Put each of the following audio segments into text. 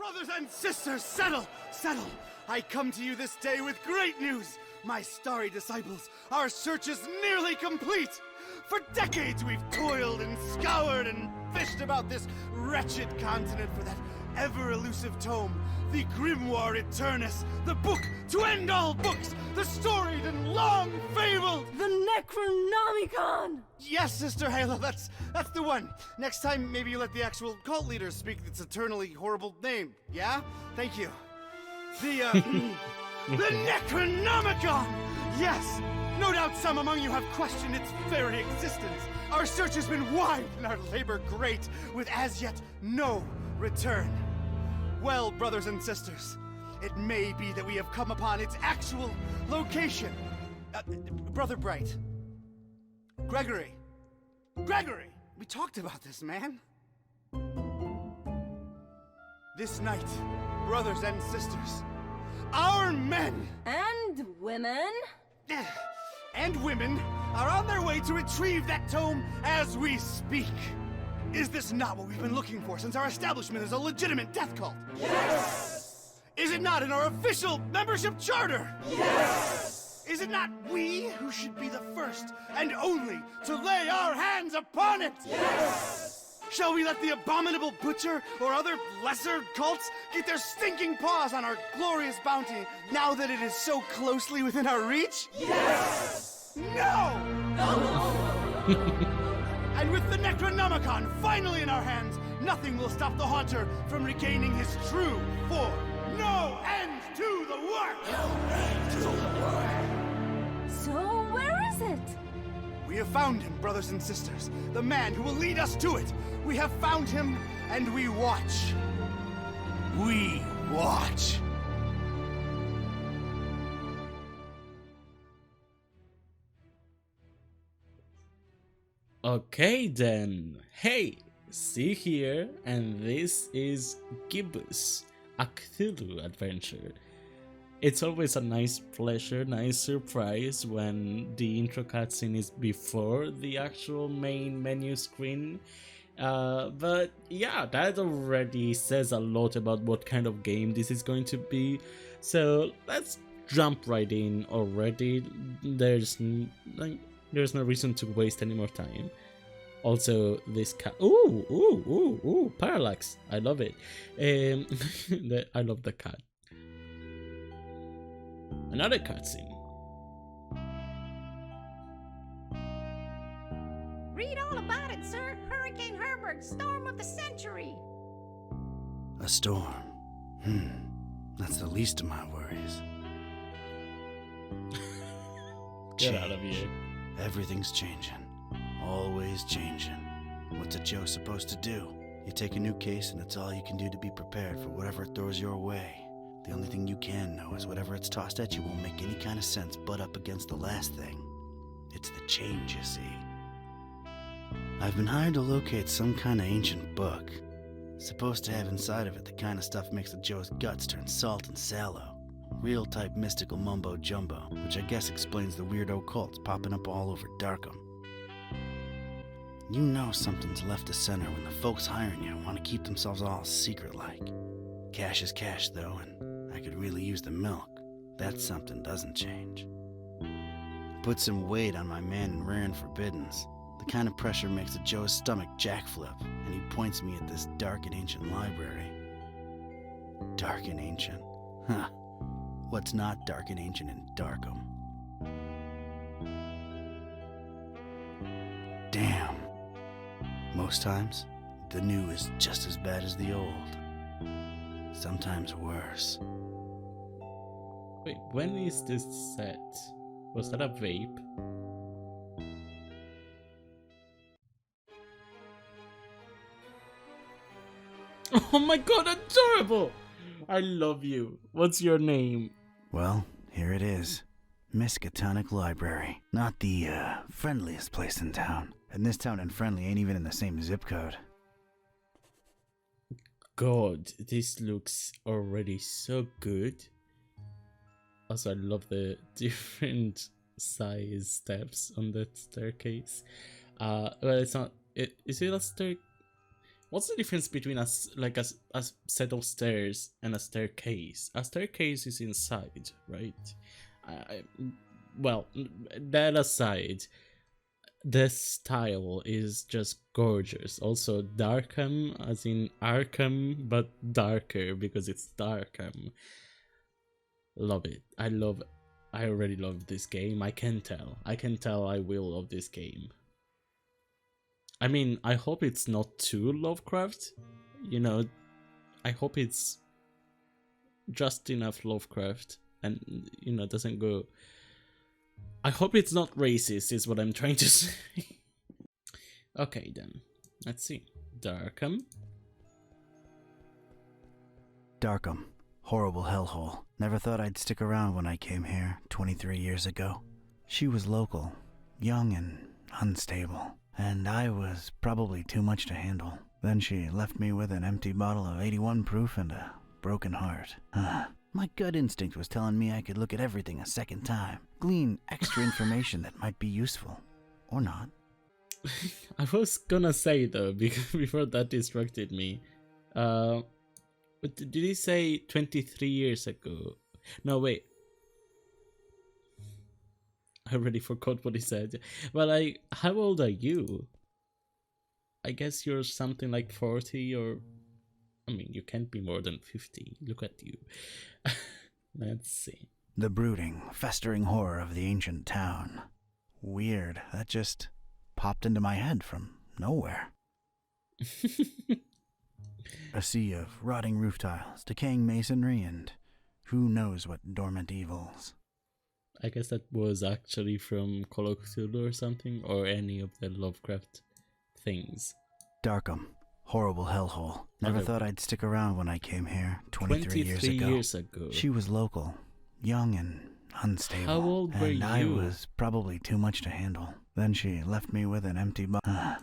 Brothers and sisters, settle! Settle! I come to you this day with great news! My starry disciples, our search is nearly complete! For decades we've toiled and scoured and fished about this wretched continent for that ever-elusive tome, the Grimoire Eternus, the book to end all books, the storied and long-fabled... The Necronomicon! Yes, Sister Halo, that's the one. Next time, maybe you let the actual cult leader speak its eternally horrible name, yeah? Thank you. The Necronomicon! Yes! No doubt some among you have questioned its very existence. Our search has been wide and our labor great, with as yet no return. Well, brothers and sisters, it may be that we have come upon its actual location. Brother Bright. Gregory, we talked about this, man. This night, brothers and sisters, our men And women? and women are on their way to retrieve that tome as we speak. Is this not what we've been looking for since our establishment is a legitimate death cult? Yes! Is it not in our official membership charter? Yes! Is it not we who should be the first and only to lay our hands upon it? Yes! Shall we let the abominable butcher or other lesser cults get their stinking paws on our glorious bounty now that it is so closely within our reach? Yes! No! And with the Necronomicon finally in our hands, nothing will stop the Haunter from regaining his true form. No end to the work! So where is it? We have found him, brothers and sisters. The man who will lead us to it. We have found him, and we watch. We watch. Okay then, hey, see here, and this is Gibbous, a Cthulhu adventure. It's always a nice pleasure, nice surprise when the intro cutscene is before the actual main menu screen. But yeah, that already says a lot about what kind of game this is going to be. So let's jump right in already. There's no reason to waste any more time. Also, this cat. Ooh, parallax. I love it. I love the cat. Another cutscene. Read all about it, sir. Hurricane Herbert, storm of the century. A storm. That's the least of my worries. Get out of here. Everything's changing. Always changing. What's a Joe supposed to do? You take a new case and it's all you can do to be prepared for whatever it throws your way. The only thing you can know is whatever it's tossed at you won't make any kind of sense butt up against the last thing. It's the change, you see. I've been hired to locate some kind of ancient book. Supposed to have inside of it the kind of stuff makes a Joe's guts turn salt and sallow. Real type mystical mumbo jumbo, which I guess explains the weirdo cults popping up all over Darkham. You know something's left of center when the folks hiring you want to keep themselves all secret-like. Cash is cash, though, and I could really use the milk. That something doesn't change. Put some weight on my man in rare and forbiddens. The kind of pressure makes a Joe's stomach jackflip, and he points me at this dark and ancient library. Dark and ancient? Huh. What's not dark and ancient in Darkham? Damn. Most times, the new is just as bad as the old. Sometimes worse. Wait, when is this set? Was that a vape? Oh my god, adorable! I love you. What's your name? Well, here it is. Miskatonic Library. Not the, friendliest place in town. And this town and friendly ain't even in the same zip code. God, this looks already so good. Also, I love the different size steps on that staircase. Well, it's not. Is it a stair? What's the difference between a set of stairs and a staircase? A staircase is inside, right? Well, that aside, the style is just gorgeous. Also, Darkham, as in Arkham, but darker because it's Darkham. Love it. I already love this game. I can tell I will love this game. I mean, I hope it's not too Lovecraft. You know, I hope it's just enough Lovecraft and, you know, doesn't go... I hope it's not racist is what I'm trying to say. Okay then, let's see. Darkham. Darkham. Horrible hellhole. Never thought I'd stick around when I came here 23 years ago. She was local, young and unstable, and I was probably too much to handle. Then she left me with an empty bottle of 81 proof and a broken heart. My gut instinct was telling me I could look at everything a second time, glean extra information that might be useful. Or not. I was gonna say though, because before that distracted me. But did he say 23 years ago? No, wait. I already forgot what he said. But how old are you? I guess you're something like 40 or... I mean, you can't be more than 50. Look at you. Let's see. The brooding, festering horror of the ancient town. Weird, that just popped into my head from nowhere. A sea of rotting roof tiles, decaying masonry, and who knows what dormant evils. I guess that was actually from Call of Cthulhu or something, or any of the Lovecraft things. Darkham. Horrible hellhole. Never thought I'd stick around when I came here 23 years ago. She was local, young and unstable. How old were you? And I was probably too much to handle. Then she left me with an empty bottle.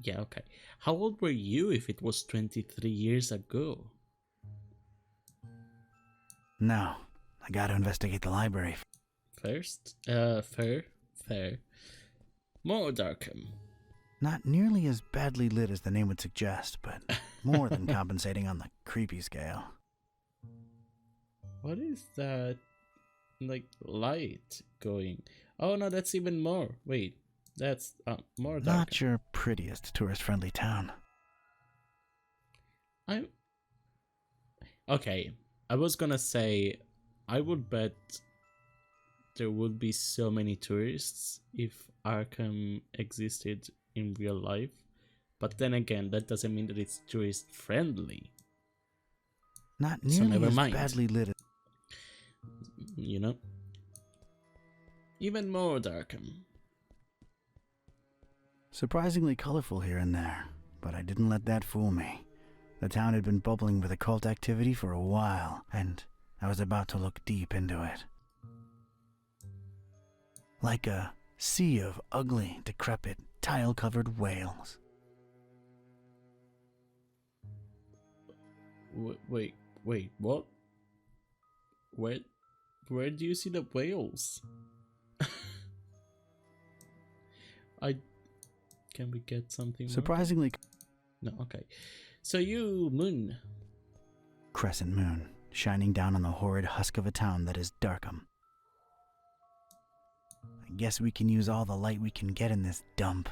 Yeah, okay. How old were you if it was 23 years ago? No, I gotta investigate the library. First? Fair. More Darkham. Not nearly as badly lit as the name would suggest, but more than compensating on the creepy scale. What is that, like, light going? Oh no, that's even more. Wait, that's more Darkham. Not your prettiest tourist-friendly town. Okay, I was gonna say, I would bet there would be so many tourists if Arkham existed in real life, but then again, that doesn't mean that it's tourist friendly. Not nearly as badly lit. You know? Even more Darkham. Surprisingly colorful here and there, but I didn't let that fool me. The town had been bubbling with occult activity for a while, and I was about to look deep into it. Like a sea of ugly, decrepit, tile-covered whales. Wait, what? Where do you see the whales? Can we get something Surprisingly... No, okay. So you, Moon. Crescent moon, shining down on the horrid husk of a town that is Darkham. I guess we can use all the light we can get in this dump.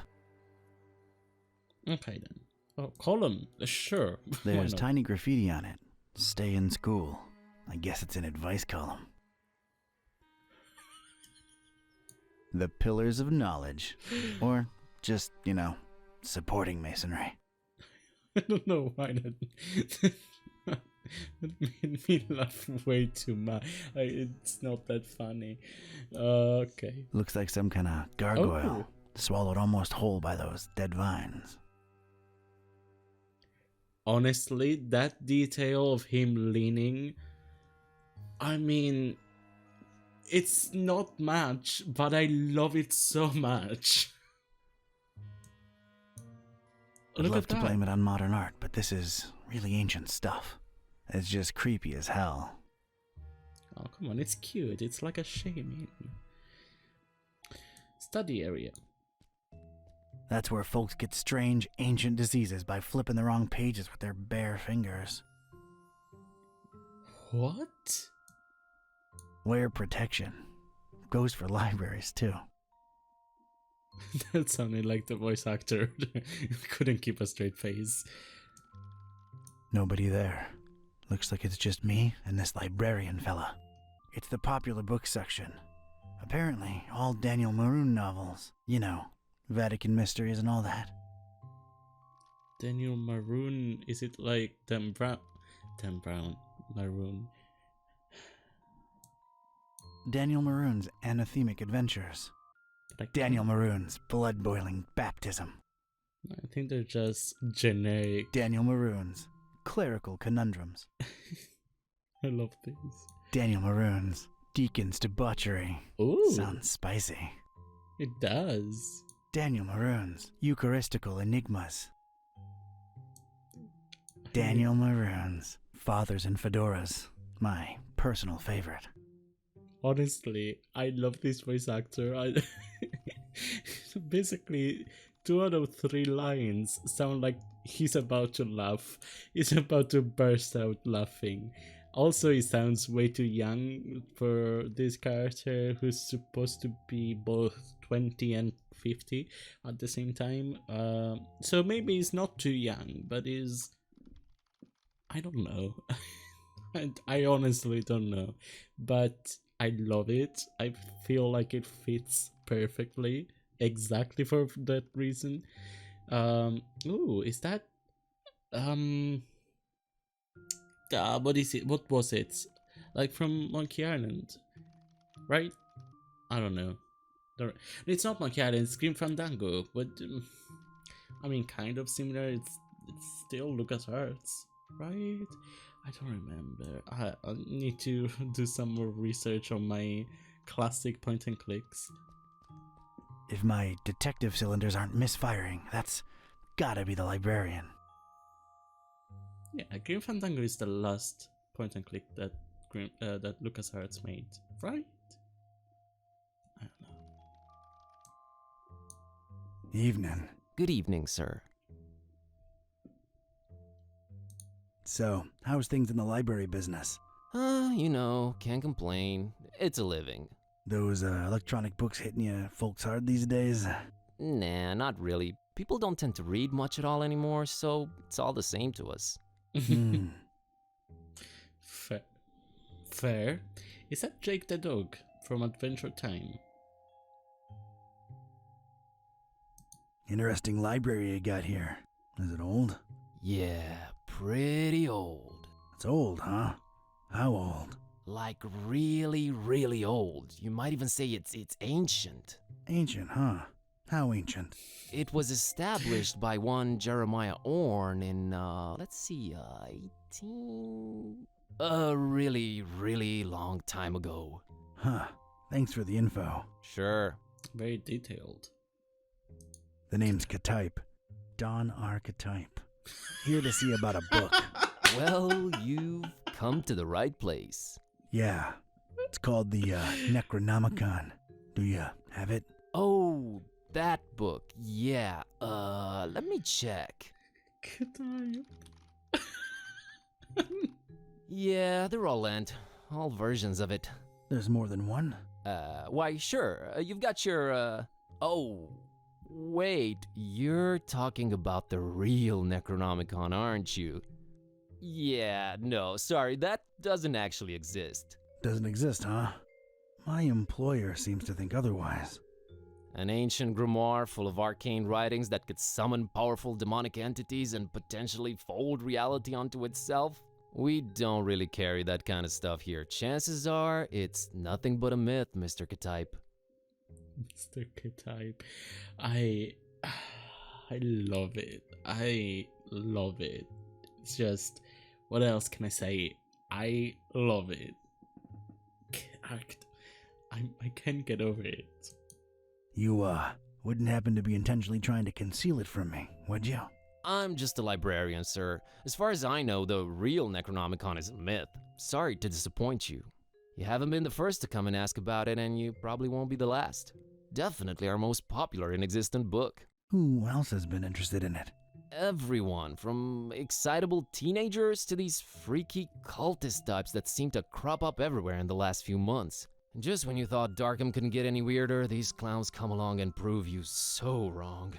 Okay then. Oh, column, sure. There's tiny graffiti on it. Stay in school. I guess it's an advice column. The Pillars of Knowledge. Or just, you know, supporting masonry. I don't know why that made me laugh way too much. It's not that funny. Okay. Looks like some kind of gargoyle. Swallowed almost whole by those dead vines. Honestly, that detail of him leaning, I mean, it's not much, but I love it so much. I'd love to blame it on modern art, but this is really ancient stuff. It's just creepy as hell. Oh, come on, it's cute. It's like a shaming. Study area. That's where folks get strange, ancient diseases by flipping the wrong pages with their bare fingers. What? Wear protection. Goes for libraries, too. That sounded like the voice actor couldn't keep a straight face. Nobody there. Looks like it's just me and this librarian fella. It's the popular book section. Apparently, all Daniel Maroon novels. You know, Vatican mysteries and all that. Daniel Maroon, is it like Dan Brown? Dan Brown, Maroon. Daniel Maroon's anathemic adventures. Like Daniel Maroon's blood-boiling baptism. I think they're just generic. Daniel Maroon's clerical conundrums. I love these. Daniel Maroon's deacon's debauchery. Ooh, Sounds spicy. it does. Daniel Maroon's Eucharistical enigmas. Daniel Maroon's Fathers in Fedoras. My personal favorite. Honestly, I love this voice actor. Basically, 2 out of 3 lines sound like he's about to laugh. He's about to burst out laughing. Also, he sounds way too young for this character who's supposed to be both 20 and 50 at the same time. So maybe he's not too young, but is... I don't know. I honestly don't know. But I love it. I feel like it fits perfectly, exactly for that reason. Ooh, is that what is it? What was it? Like from Monkey Island, right? I don't know. It's not Monkey Island. It's Grim Fandango, but I mean, kind of similar. It's still LucasArts, right? I don't remember. I need to do some more research on my classic point and clicks. If my detective cylinders aren't misfiring, that's gotta be the librarian. Yeah, Grim Fandango is the last point and click that that LucasArts made, right? I don't know. Evening. Good evening, sir. So, how's things in the library business? You know, can't complain. It's a living. Those electronic books hitting you folks hard these days? Nah, not really. People don't tend to read much at all anymore, so it's all the same to us. Hmm. Fair. Is that Jake the dog from Adventure Time? Interesting library you got here. Is it old? Yeah, pretty old. It's old, huh? How old? Like really, really old. You might even say it's ancient. Ancient, huh? How ancient? It was established by one Jeremiah Orn in, 18... A really, really long time ago. Huh. Thanks for the info. Sure. Very detailed. The name's Katype. Don Archetype. Here to see about a book. Well, you've come to the right place. Yeah. It's called the Necronomicon. Do you have it? Oh, that book. Yeah. Let me check. Yeah, they're all lent. All versions of it. There's more than one? Why, sure. You've got your, Oh, wait. You're talking about the real Necronomicon, aren't you? Yeah, no, sorry. That doesn't actually exist. Doesn't exist, huh? My employer seems to think otherwise. An ancient grimoire full of arcane writings that could summon powerful demonic entities and potentially fold reality onto itself? We don't really carry that kind of stuff here. Chances are, it's nothing but a myth, Mr. Katype. Mr. Katype. I love it. I love it. It's just, what else can I say? I love it. I can't get over it. You, wouldn't happen to be intentionally trying to conceal it from me, would you? I'm just a librarian, sir. As far as I know, the real Necronomicon is a myth. Sorry to disappoint you. You haven't been the first to come and ask about it, and you probably won't be the last. Definitely our most popular and existent book. Who else has been interested in it? Everyone, from excitable teenagers to these freaky cultist types that seem to crop up everywhere in the last few months. Just when you thought Darkham couldn't get any weirder, these clowns come along and prove you so wrong.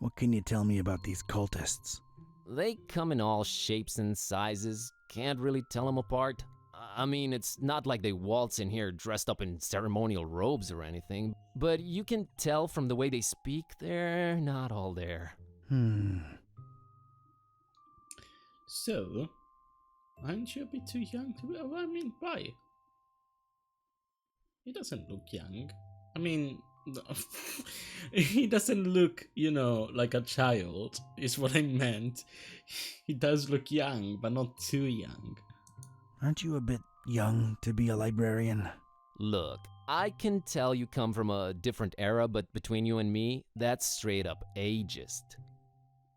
What can you tell me about these cultists? They come in all shapes and sizes, can't really tell them apart. I mean, it's not like they waltz in here dressed up in ceremonial robes or anything, but you can tell from the way they speak, they're not all there. So, aren't you a bit too young to... I mean, why? He doesn't look young. I mean, he doesn't look, you know, like a child, is what I meant. He does look young, but not too young. Aren't you a bit young to be a librarian? Look, I can tell you come from a different era, but between you and me, that's straight up ageist.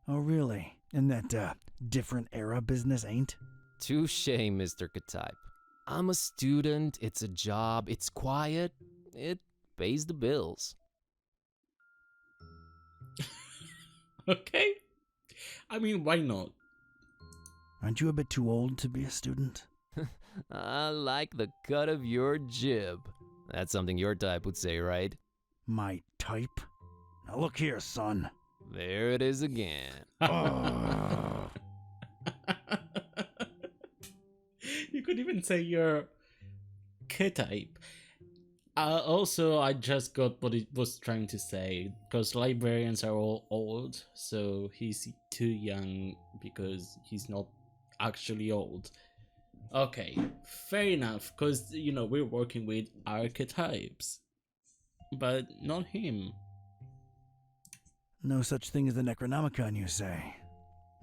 Oh, really? And that, different era business ain't? Touché, Mr. Katype. I'm a student, it's a job, it's quiet, it pays the bills. Okay. I mean, why not? Aren't you a bit too old to be a student? I like the cut of your jib. That's something your type would say, right? My type? Now look here, son. There it is again. You could even say you're K-type. Also, I just got what it was trying to say, because librarians are all old, so he's too young because he's not actually old. Okay, fair enough, because, you know, we're working with archetypes, but not him. No such thing as the Necronomicon, you say?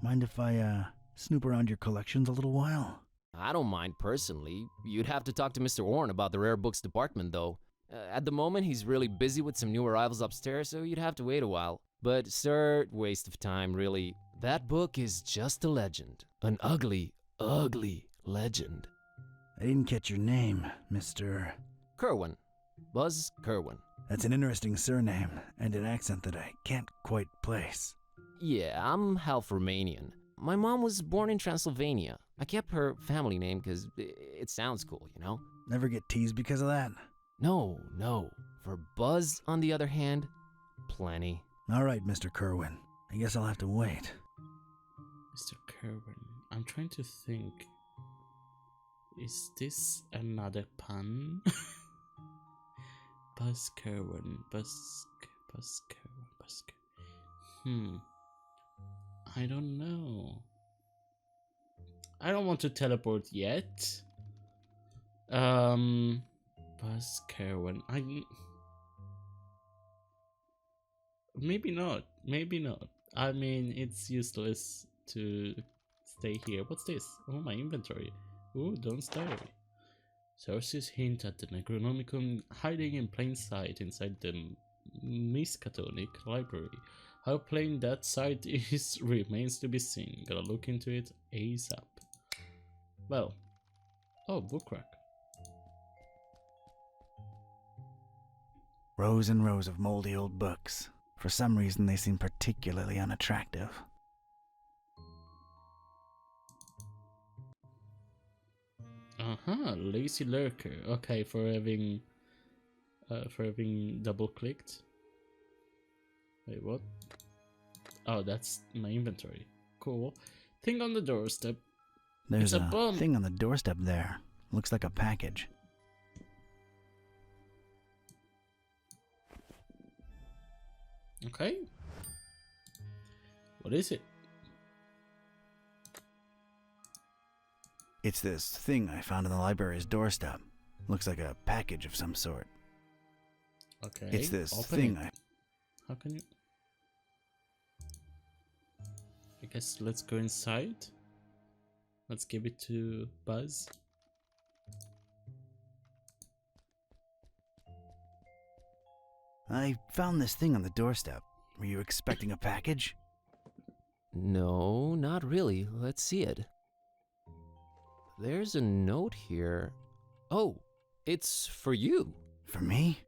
Mind if I, snoop around your collections a little while? I don't mind personally. You'd have to talk to Mr. Orne about the rare books department, though. At the moment, he's really busy with some new arrivals upstairs, so you'd have to wait a while. But, sir, waste of time, really. That book is just a legend. An ugly, ugly legend. I didn't catch your name, Mr. Kerwin. Buzz Kerwin. That's an interesting surname, and an accent that I can't quite place. Yeah, I'm half Romanian. My mom was born in Transylvania. I kept her family name because it sounds cool, you know? Never get teased because of that? No. For Buzz, on the other hand, plenty. All right, Mr. Kerwin. I guess I'll have to wait. Mr. Kerwin, I'm trying to think. Is this another pun? Buzz Kerwin, Buzz Kerwin. I don't know. I don't want to teleport yet. Buzz Kerwin. Maybe not. I mean, it's useless to stay here. What's this? Oh, my inventory. Ooh, don't stare. Sources hint at the Necronomicon hiding in plain sight inside the Miskatonic library. How plain that sight is remains to be seen. Gotta look into it ASAP. Well. Oh, book rack. Rows and rows of moldy old books. For some reason, they seem particularly unattractive. Lazy lurker. Okay, for having double clicked. Wait, what? Oh, that's my inventory. Cool. Thing on the doorstep. There's It's a a bomb. thing on the doorstep there. Looks like a package. Okay. What is it? It's this thing I found on the library's doorstep. Looks like a package of some sort. Okay. It's this open thing it. How can you? I guess let's go inside. Let's give it to Buzz. I found this thing on the doorstep. Were you expecting a package? No, not really. Let's see it. There's a note here. Oh, it's for you. For me?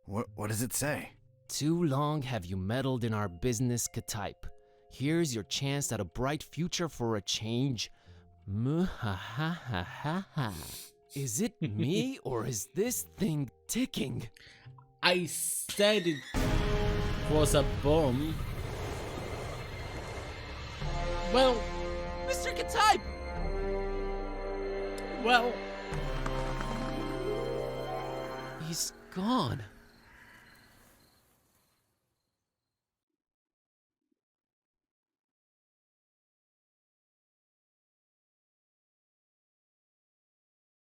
What does it say? Too long have you meddled in our business, Katype. Here's your chance at a bright future for a change. Muhahahaha. Is it me or is this thing ticking? I said it was a bomb. Well, Mr. Katype! well, He's gone.